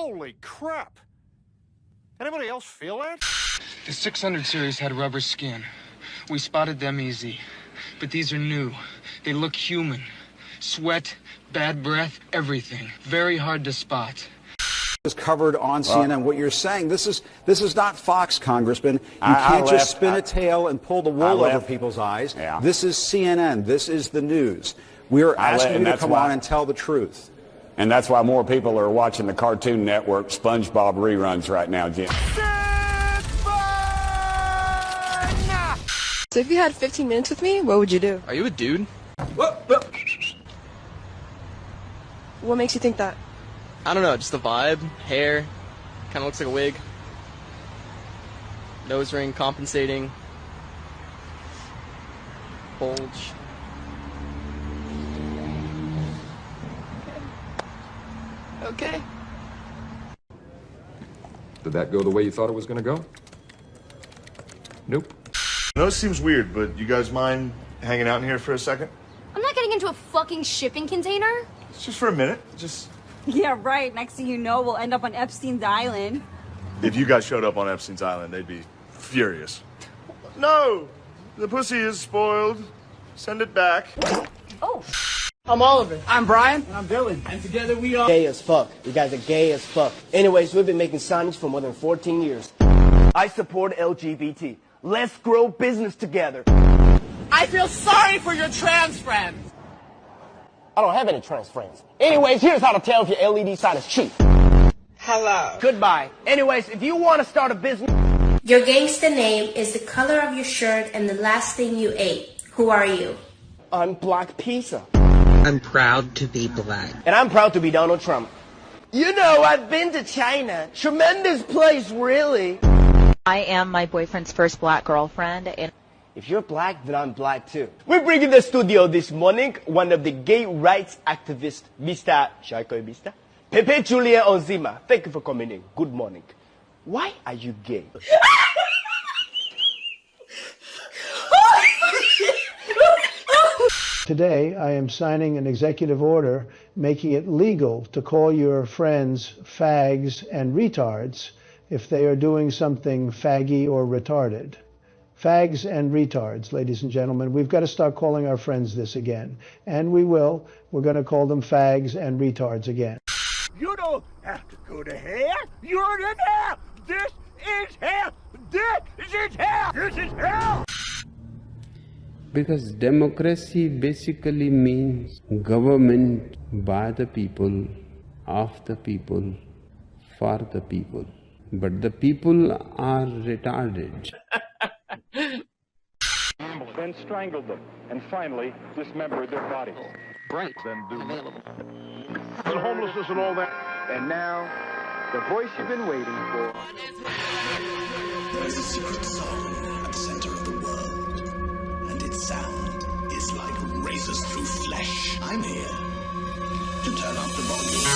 Holy crap! Anybody else feel that? The 600 series had rubber skin. We spotted them easy. But these are new. They look human. Sweat, bad breath, everything. Very hard to spot. Is covered on CNN. What you're saying, this is not Fox, Congressman. You can't just spin a tail and pull the wool over people's eyes. Yeah. This is CNN. This is the news. We are asking you to come on and tell the truth. And that's why more people are watching the Cartoon Network SpongeBob reruns right now, Jim. So if you had 15 minutes with me, what would you do? Are you a dude? What makes you think that? I don't know, just the vibe, hair, kind of looks like a wig. Nose ring compensating. Bulge. Okay. Did that go the way you thought it was going to go? Nope. I know it seems weird, but you guys mind hanging out in here for a second? I'm not getting into a fucking shipping container. It's just for a minute. Just... Yeah, right. Next thing you know, we'll end up on Epstein's Island. If you guys showed up on Epstein's Island, they'd be furious. No! The pussy is spoiled. Send it back. Oh. I'm Oliver. I'm Brian. And I'm Dylan. And together we are gay as fuck. You guys are gay as fuck. Anyways, we've been making signage for more than 14 years. I support LGBT. Let's grow business together. I feel sorry for your trans friends. I don't have any trans friends. Anyways, here's how to tell if your LED sign is cheap. Hello. Goodbye. Anyways, if you want to start a business... Your gangsta name is the color of your shirt and the last thing you ate. Who are you? I'm Black Pizza. I'm proud to be black. And I'm proud to be Donald Trump. You know, I've been to China. Tremendous place, really. I am my boyfriend's first black girlfriend. And if you're black, then I'm black too. We're bringing the studio this morning one of the gay rights activists, Mr. Shaiko Mr. Pepe Julia Onzima. Thank you for coming in. Good morning. Why are you gay? Today, I am signing an executive order making it legal to call your friends fags and retards if they are doing something faggy or retarded. Fags and retards, ladies and gentlemen. We've got to start calling our friends this again. And we will. We're going to call them fags and retards again. You don't have to go to hell. You're in hell. This is hell. This is hell. This is hell. Because democracy basically means government by the people, of the people, for the people. But the people are retarded. Then strangled them, and finally dismembered their bodies. Right. Then do and homelessness and all that. And now, the voice you've been waiting for. There is a secret song at the center of the world, and its sound is like razors through flesh. I'm here to turn up the volume.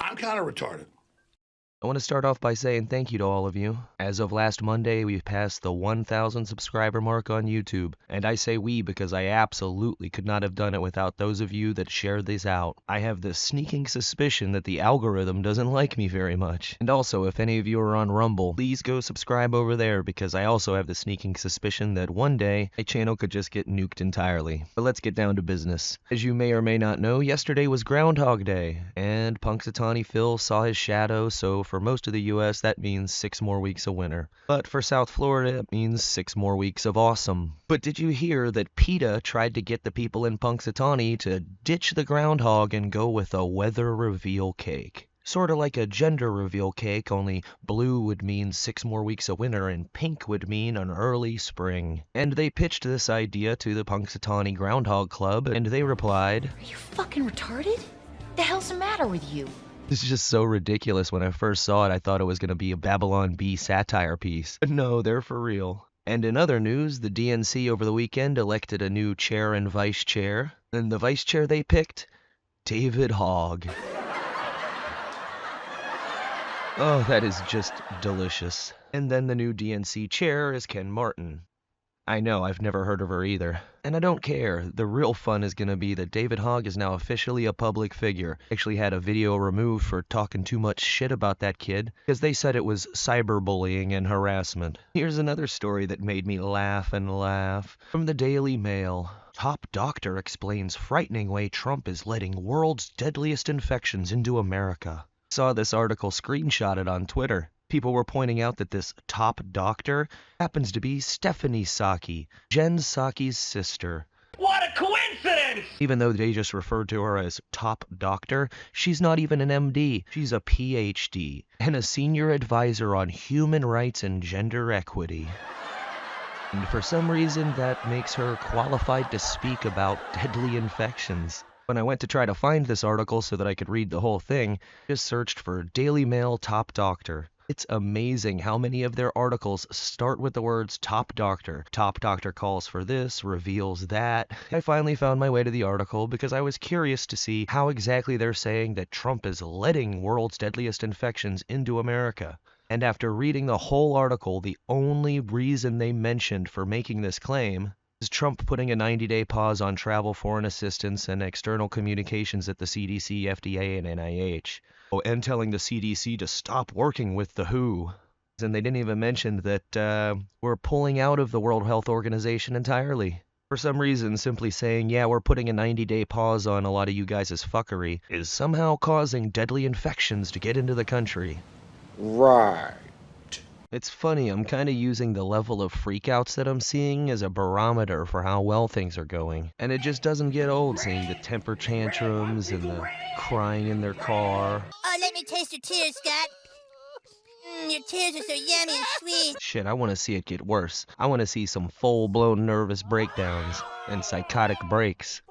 I'm kind of retarded. I want to start off by saying thank you to all of you. As of last Monday, we've passed the 1,000 subscriber mark on YouTube. And I say we because I absolutely could not have done it without those of you that shared this out. I have the sneaking suspicion that the algorithm doesn't like me very much. And also, if any of you are on Rumble, please go subscribe over there because I also have the sneaking suspicion that one day, my channel could just get nuked entirely. But let's get down to business. As you may or may not know, yesterday was Groundhog Day. And Punxsutawney Phil saw his shadow, so for most of the US, that means 6 more weeks of winter. But for South Florida, it means 6 more weeks of awesome. But did you hear that PETA tried to get the people in Punxsutawney to ditch the groundhog and go with a weather reveal cake? Sorta like a gender reveal cake, only blue would mean 6 more weeks of winter and pink would mean an early spring. And they pitched this idea to the Punxsutawney Groundhog Club, and they replied, Are you fucking retarded? The hell's the matter with you? This is just so ridiculous. When I first saw it, I thought it was going to be a Babylon Bee satire piece. But no, they're for real. And in other news, the DNC over the weekend elected a new chair and vice chair. And the vice chair they picked? David Hogg. Oh, that is just delicious. And then the new DNC chair is Ken Martin. I know, I've never heard of her either. And I don't care. The real fun is gonna be that David Hogg is now officially a public figure. Actually had a video removed for talking too much shit about that kid, because they said it was cyberbullying and harassment. Here's another story that made me laugh and laugh. From the Daily Mail. Top doctor explains frightening way Trump is letting world's deadliest infections into America. Saw this article screenshotted on Twitter. People were pointing out that this top doctor happens to be Stephanie Psaki, Jen Psaki's sister. What a coincidence! Even though they just referred to her as top doctor, she's not even an MD. She's a PhD and a senior advisor on human rights and gender equity. And for some reason, that makes her qualified to speak about deadly infections. When I went to try to find this article so that I could read the whole thing, just searched for Daily Mail Top Doctor. It's amazing how many of their articles start with the words top doctor. Top doctor calls for this, reveals that. I finally found my way to the article because I was curious to see how exactly they're saying that Trump is letting world's deadliest infections into America. And after reading the whole article, the only reason they mentioned for making this claim is Trump putting a 90-day pause on travel, foreign assistance, and external communications at the CDC, FDA, and NIH. Oh, and telling the CDC to stop working with the WHO. And they didn't even mention that we're pulling out of the World Health Organization entirely. For some reason, simply saying, yeah, we're putting a 90-day pause on a lot of you guys' fuckery is somehow causing deadly infections to get into the country. Right. It's funny, I'm kind of using the level of freakouts that I'm seeing as a barometer for how well things are going. And it just doesn't get old seeing the temper tantrums and the crying in their car. Oh, let me taste your tears, Scott. Your tears are so yummy and sweet. Shit, I want to see it get worse. I want to see some full-blown nervous breakdowns and psychotic breaks.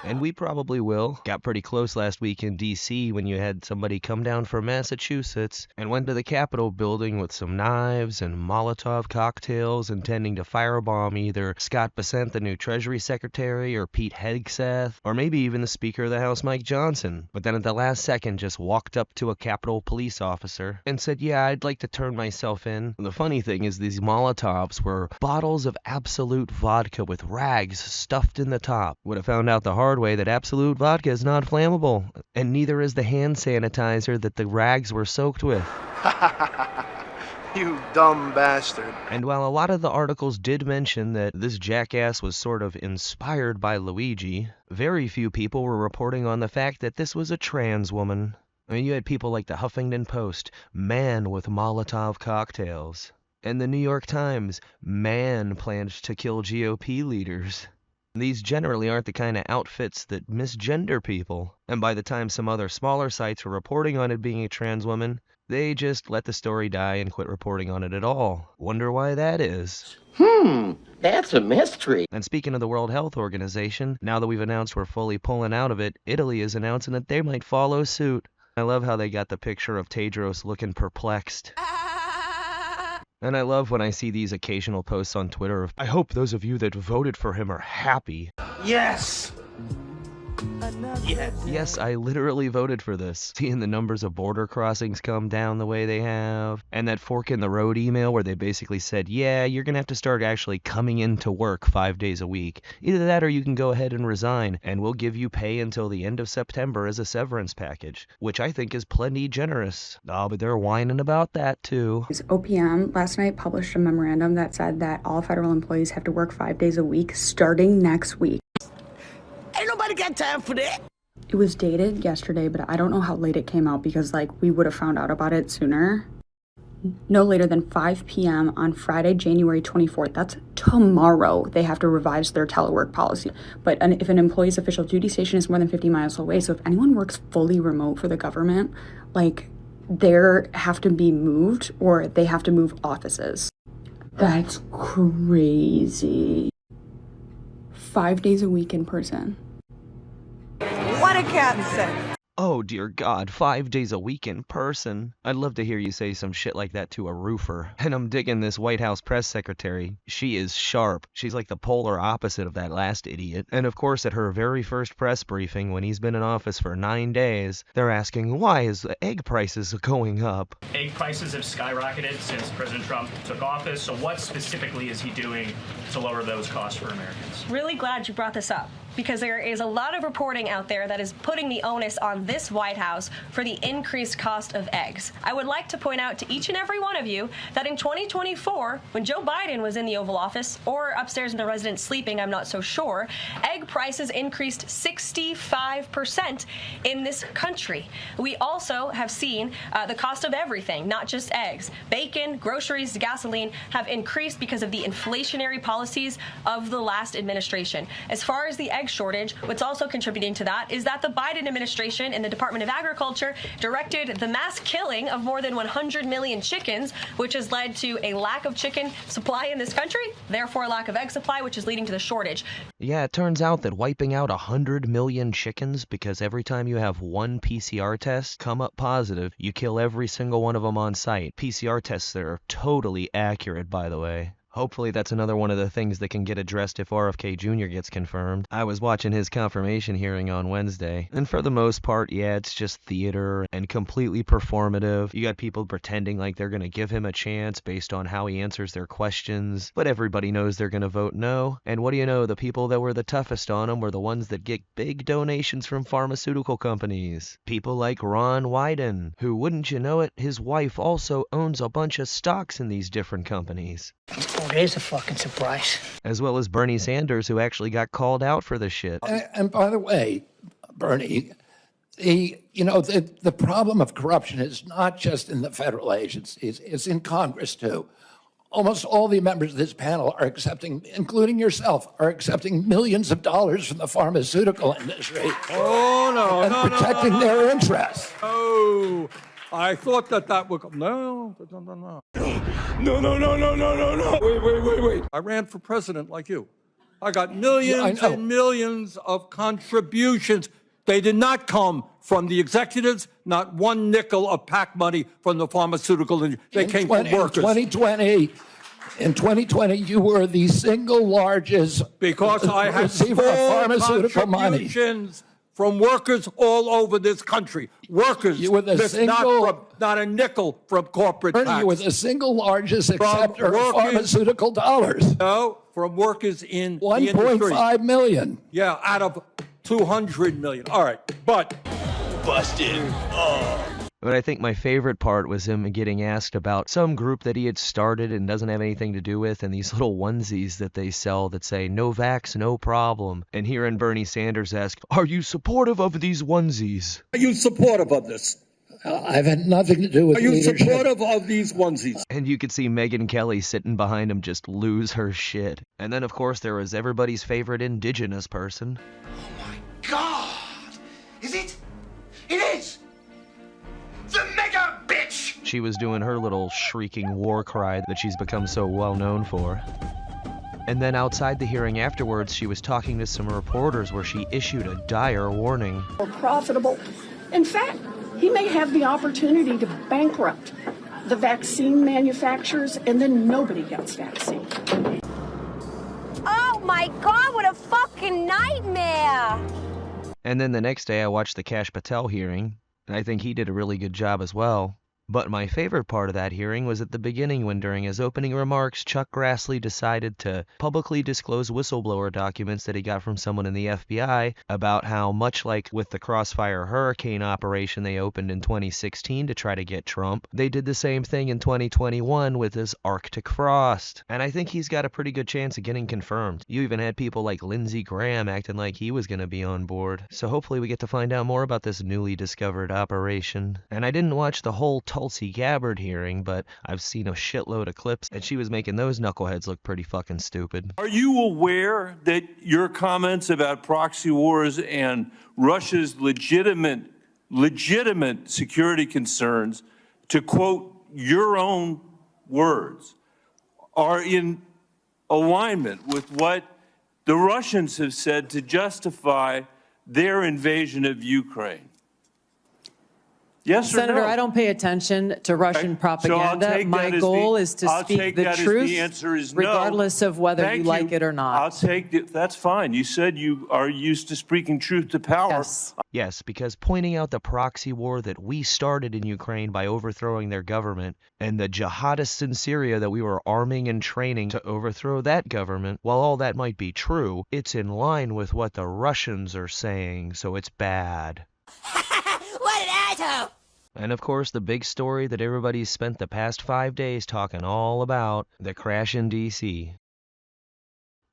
And we probably will. Got pretty close last week in D.C. when you had somebody come down from Massachusetts and went to the Capitol building with some knives and Molotov cocktails intending to firebomb either Scott Bessent, the new Treasury Secretary, or Pete Hegseth, or maybe even the Speaker of the House, Mike Johnson. But then at the last second just walked up to a Capitol police officer and said, yeah, I'd like to turn myself in. And the funny thing is these Molotovs were bottles of Absolute vodka with rags stuffed in the top. Would have found out the hard way that Absolute vodka is not flammable, and neither is the hand sanitizer that the rags were soaked with. You dumb bastard. And while a lot of the articles did mention that this jackass was sort of inspired by Luigi, very few people were reporting on the fact that this was a trans woman. I mean, you had people like the Huffington Post, man with Molotov cocktails, and the New York Times, man planned to kill GOP leaders. These generally aren't the kind of outfits that misgender people, and by the time some other smaller sites were reporting on it being a trans woman, they just let the story die and quit reporting on it at all. Wonder why that is. That's a mystery. And speaking of the World Health Organization, now that we've announced we're fully pulling out of it, Italy is announcing that they might follow suit. I love how they got the picture of Tedros looking perplexed. And I love when I see these occasional posts on Twitter of, I hope those of you that voted for him are happy. Yes! Yes, I literally voted for this. Seeing the numbers of border crossings come down the way they have, and that fork in the road email where they basically said, yeah, you're gonna have to start actually coming into work 5 days a week. Either that or you can go ahead and resign, and we'll give you pay until the end of September as a severance package, which I think is plenty generous. Oh, but they're whining about that too. OPM last night published a memorandum that said that all federal employees have to work 5 days a week starting next week. Ain't nobody got time for that. It was dated yesterday, but I don't know how late it came out because, we would have found out about it sooner. No later than 5 p.m. on Friday, January 24th. That's tomorrow. They have to revise their telework policy. But if an employee's official duty station is more than 50 miles away, so if anyone works fully remote for the government, they have to be moved or they have to move offices. That's crazy. 5 days a week in person. What a cat say. Oh, dear God, 5 days a week in person. I'd love to hear you say some shit like that to a roofer. And I'm digging this White House press secretary. She is sharp. She's like the polar opposite of that last idiot. And of course, at her very first press briefing, when he's been in office for 9 days, they're asking, why is the egg prices going up? Egg prices have skyrocketed since President Trump took office, so what specifically is he doing to lower those costs for Americans? Really glad you brought this up, because there is a lot of reporting out there that is putting the onus on this White House for the increased cost of eggs. I would like to point out to each and every one of you that in 2024, when Joe Biden was in the Oval Office, or upstairs in the residence sleeping, I'm not so sure, egg prices increased 65% in this country. We also have seen the cost of everything, not just eggs. Bacon, groceries, gasoline have increased because of the inflationary policies of the last administration. As far as the egg shortage, what's also contributing to that is that the Biden administration and the Department of Agriculture directed the mass killing of more than 100 million chickens, which has led to a lack of chicken supply in this country, therefore a lack of egg supply, which is leading to the shortage. Yeah, it turns out that wiping out 100 million chickens because every time you have one PCR test come up positive, you kill every single one of them on site. PCR tests that are totally accurate, by the way. Hopefully that's another one of the things that can get addressed if RFK Jr. gets confirmed. I was watching his confirmation hearing on Wednesday, and for the most part, yeah, it's just theater and completely performative. You got people pretending like they're going to give him a chance based on how he answers their questions, but everybody knows they're going to vote no. And what do you know, the people that were the toughest on him were the ones that get big donations from pharmaceutical companies. People like Ron Wyden, who, wouldn't you know it, his wife also owns a bunch of stocks in these different companies. Oh, there's a fucking surprise. As well as Bernie Sanders, who actually got called out for this shit. And by the way, Bernie, the problem of corruption is not just in the federal agencies, it's in Congress too. Almost all the members of this panel are accepting, including yourself, are accepting millions of dollars from the pharmaceutical industry. Oh, no, and protecting their interests. Oh, I thought that would come. No. Wait. I ran for president like you. I got millions and millions of contributions. They did not come from the executives, not one nickel of PAC money from the pharmaceutical industry. They came from workers. In 2020, you were the single largest because I had receiver of pharmaceutical money. Contributions from workers all over this country. Workers, you were the not a nickel from corporate tax. You were the single largest acceptor of pharmaceutical dollars. No, from workers in 1.5 million. Yeah, out of 200 million. All right, but busted. But I think my favorite part was him getting asked about some group that he had started and doesn't have anything to do with, and these little onesies that they sell that say, no vax, no problem. And hearing Bernie Sanders ask, are you supportive of these onesies? Are you supportive of this? I've had nothing to do with leadership. Are you supportive of these onesies? And you could see Megyn Kelly sitting behind him just lose her shit. And then, of course, there was everybody's favorite indigenous person. Oh my God! Is it? It is! The mega bitch! She was doing her little shrieking war cry that she's become so well known for. And then outside the hearing afterwards, she was talking to some reporters where she issued a dire warning. Or profitable. In fact, he may have the opportunity to bankrupt the vaccine manufacturers, and then nobody gets vaccine. Oh my God, what a fucking nightmare! And then the next day I watched the Kash Patel hearing, and I think he did a really good job as well. But my favorite part of that hearing was at the beginning when during his opening remarks, Chuck Grassley decided to publicly disclose whistleblower documents that he got from someone in the FBI about how, much like with the Crossfire Hurricane operation they opened in 2016 to try to get Trump, they did the same thing in 2021 with his Arctic Frost. And I think he's got a pretty good chance of getting confirmed. You even had people like Lindsey Graham acting like he was going to be on board. So hopefully we get to find out more about this newly discovered operation. And I didn't watch the whole Tulsi Gabbard hearing, but I've seen a shitload of clips, and she was making those knuckleheads look pretty fucking stupid. Are you aware that your comments about proxy wars and Russia's legitimate security concerns, to quote your own words, are in alignment with what the Russians have said to justify their invasion of Ukraine? Yes or Senator, no? I don't pay attention to Russian propaganda. So My goal is to speak the truth, the answer is no. regardless of whether you like it or not. I'll take it. That's fine. You said you are used to speaking truth to power. Yes. Yes, because pointing out the proxy war that we started in Ukraine by overthrowing their government, and the jihadists in Syria that we were arming and training to overthrow that government, while all that might be true, it's in line with what the Russians are saying, so it's bad. What an asshole! And of course, the big story that everybody's spent the past 5 days talking all about, the crash in D.C.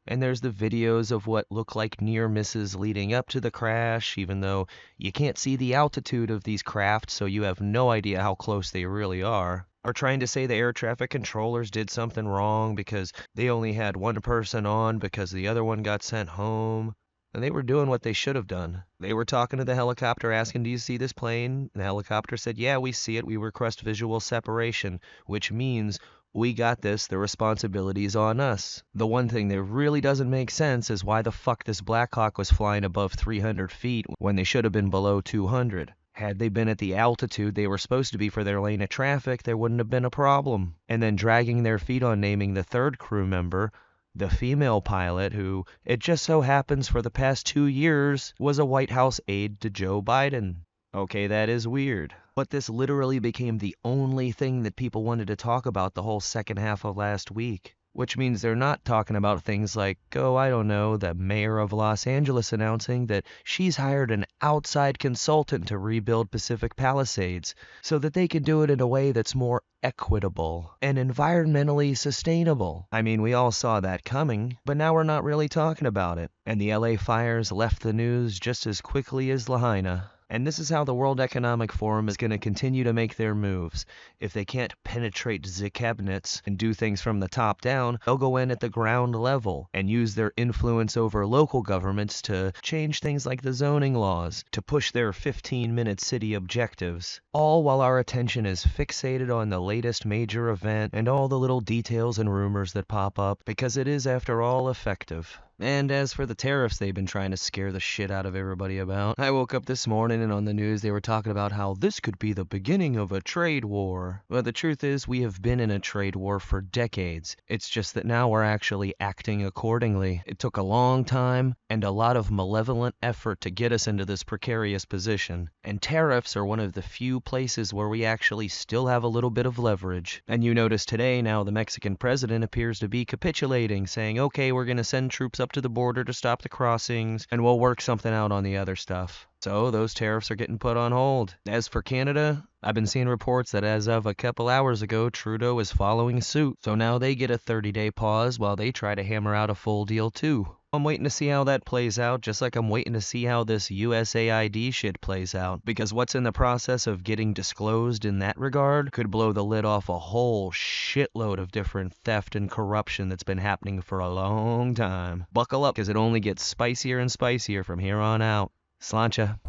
And there's the videos of what look like near misses leading up to the crash, even though you can't see the altitude of these craft, so you have no idea how close they really are. Or trying to say the air traffic controllers did something wrong because they only had one person on because the other one got sent home. And they were doing what they should have done. They were talking to the helicopter asking, do you see this plane? And the helicopter said, yeah, we see it. We request visual separation, which means we got this. The responsibility's on us. The one thing that really doesn't make sense is why the fuck this Black Hawk was flying above 300 feet when they should have been below 200. Had they been at the altitude they were supposed to be for their lane of traffic, there wouldn't have been a problem. And then dragging their feet on naming the third crew member, the female pilot, who, it just so happens for the past 2 years, was a White House aide to Joe Biden. Okay, that is weird. But this literally became the only thing that people wanted to talk about the whole second half of last week. Which means they're not talking about things like, oh, I don't know, the mayor of Los Angeles announcing that she's hired an outside consultant to rebuild Pacific Palisades so that they can do it in a way that's more equitable and environmentally sustainable. I mean, we all saw that coming, but now we're not really talking about it. And the LA fires left the news just as quickly as Lahaina. And this is how the World Economic Forum is going to continue to make their moves. If they can't penetrate the cabinets and do things from the top down, they'll go in at the ground level and use their influence over local governments to change things like the zoning laws, to push their 15-minute city objectives, all while our attention is fixated on the latest major event and all the little details and rumors that pop up, because it is, after all, effective. And as for the tariffs they've been trying to scare the shit out of everybody about, I woke up this morning and on the news they were talking about how this could be the beginning of a trade war. But the truth is, we have been in a trade war for decades. It's just that now we're actually acting accordingly. It took a long time and a lot of malevolent effort to get us into this precarious position. And tariffs are one of the few places where we actually still have a little bit of leverage. And you notice today now the Mexican president appears to be capitulating, saying, okay, we're going to send troops up to the border to stop the crossings, and we'll work something out on the other stuff. So those tariffs are getting put on hold. As for Canada, I've been seeing reports that as of a couple hours ago, Trudeau is following suit. So now they get a 30-day pause while they try to hammer out a full deal too. I'm waiting to see how that plays out, just like I'm waiting to see how this USAID shit plays out, because what's in the process of getting disclosed in that regard could blow the lid off a whole shitload of different theft and corruption that's been happening for a long time. Buckle up, because it only gets spicier and spicier from here on out. Sláinte.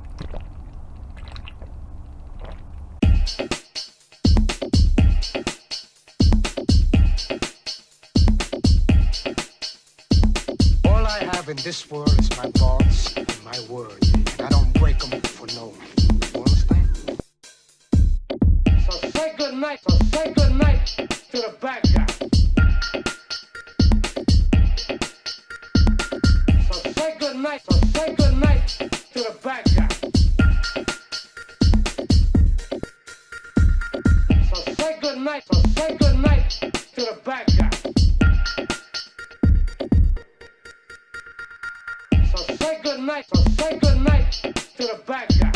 In this world is my thoughts and my words, and I don't break them for no one. You understand? So say good night to the bad guy. So say good night to the bad guy. So say good night to the bad guy. Say good night to the bad guy.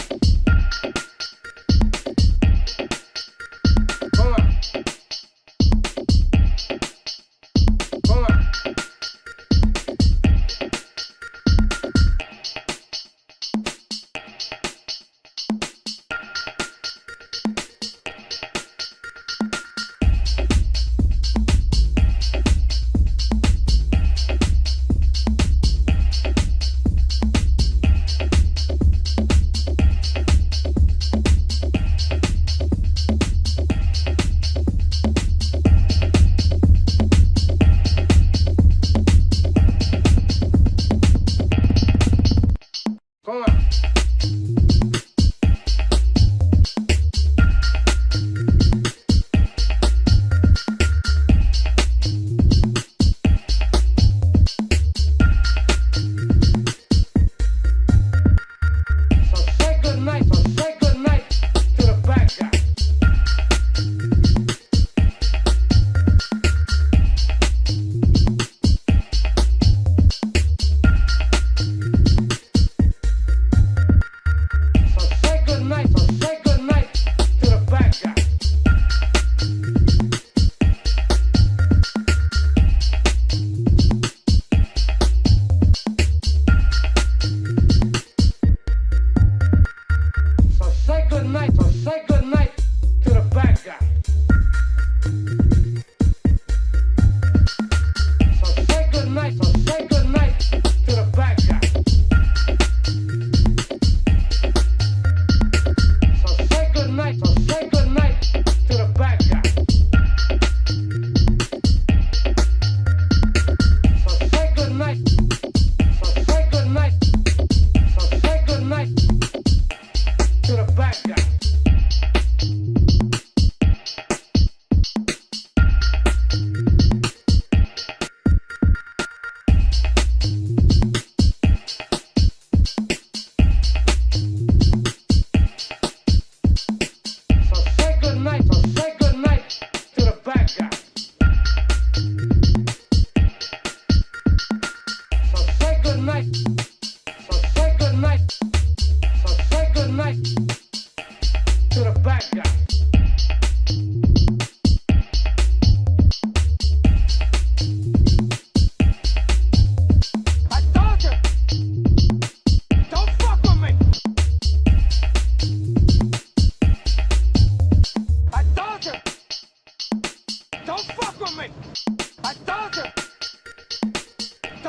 Come on. Come on.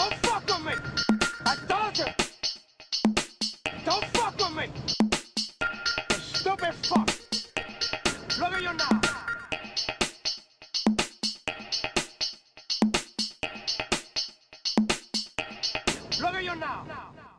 Don't fuck with me! I told you! Don't fuck with me! You stupid fuck! Look at you now! Look at you now!